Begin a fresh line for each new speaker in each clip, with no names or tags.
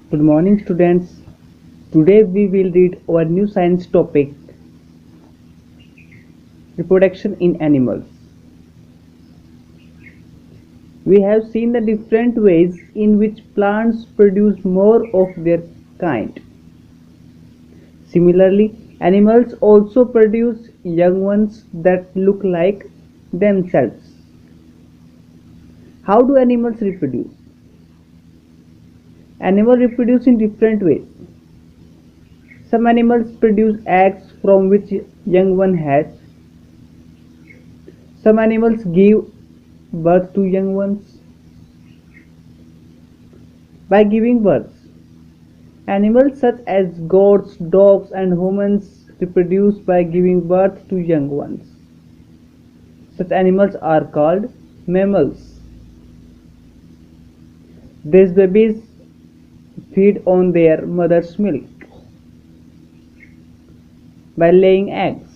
Good morning, students. Today we will read our new science topic, reproduction in animals. We have seen the different ways in which plants produce more of their kind. Similarly, animals also produce young ones that look like themselves. How do animals reproduce? Animals reproduce in different ways. Some animals produce eggs from which young one hatch. Some animals give birth to young ones. By giving birth, animals such as goats, dogs, and humans reproduce by giving birth to young ones. Such animals are called mammals. These babies feed on their mother's milk by laying eggs.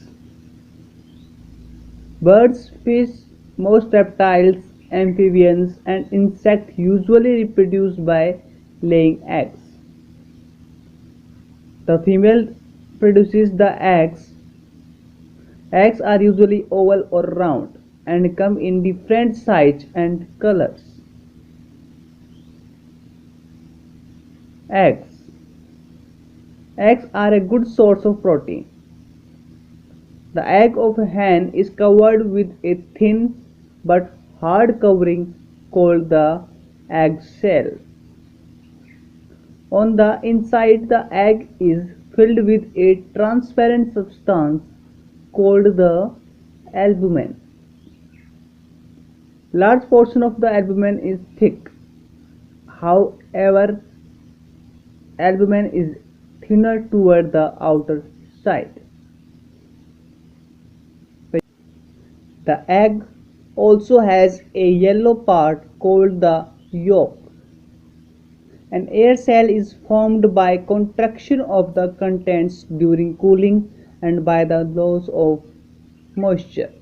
Birds, fish, most reptiles, amphibians, and insects usually reproduce by laying eggs. The female produces the eggs. Eggs are usually oval or round and come in different sizes and colors. Eggs. Eggs are a good source of protein. The egg of a hen is covered with a thin but hard covering called the egg shell. On the inside, the egg is filled with a transparent substance called the albumen. Large portion of the albumen is thick. However, albumen is thinner toward the outer side. The egg also has a yellow part called the yolk. An air cell is formed by contraction of the contents during cooling and by the loss of moisture.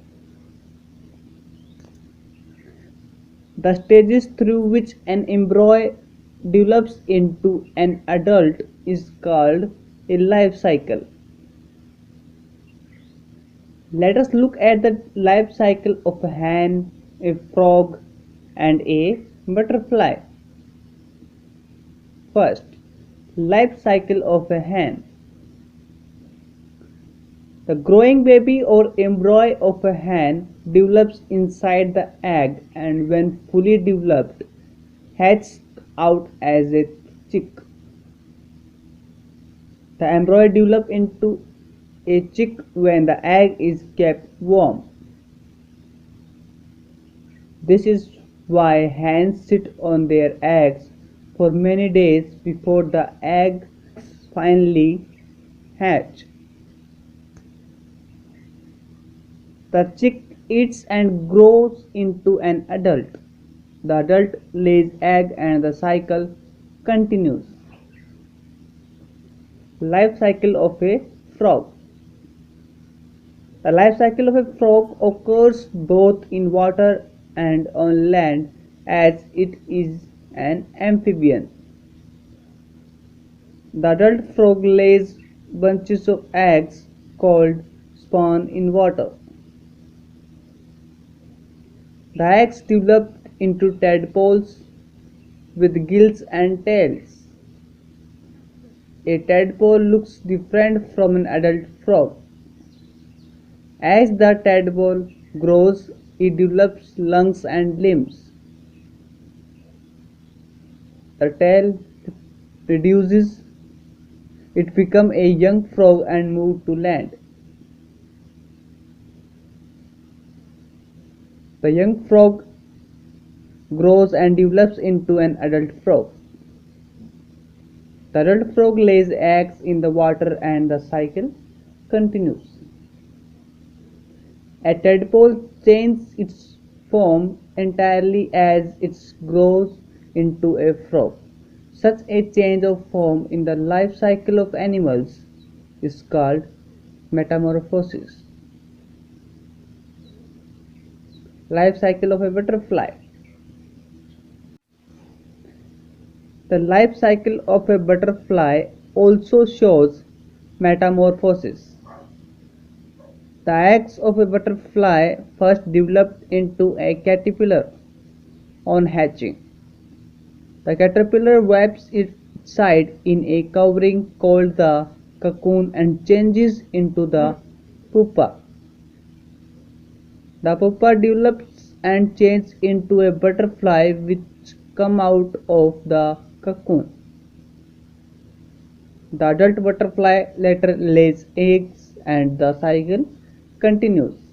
The stages through which an embryo develops into an adult is called a life cycle. Let us look at the life cycle of a hen, a frog, and a butterfly. First, life cycle of a hen. The growing baby or embryo of a hen develops inside the egg and when fully developed, hatches out as a chick. The embryo develops into a chick when the egg is kept warm. This is why hens sit on their eggs for many days before the eggs finally hatch. The chick eats and grows into an adult. The adult lays egg and the cycle continues. Life cycle of a frog. The life cycle of a frog occurs both in water and on land as it is an amphibian. The adult frog lays bunches of eggs called spawn in water. The eggs develop into tadpoles with gills and tails. A tadpole looks different from an adult frog. As the tadpole grows, it develops lungs and limbs. The tail reduces, it becomes a young frog and moves to land. The young frog grows and develops into an adult frog. The adult frog lays eggs in the water and the cycle continues. A tadpole changes its form entirely as it grows into a frog. Such a change of form in the life cycle of animals is called metamorphosis. Life cycle of a butterfly. The life cycle of a butterfly also shows metamorphosis. The eggs of a butterfly first developed into a caterpillar on hatching. The caterpillar wraps inside in a covering called the cocoon and changes into the pupa. The pupa develops and changes into a butterfly which comes out of the cocoon. The adult butterfly later lays eggs and the cycle continues.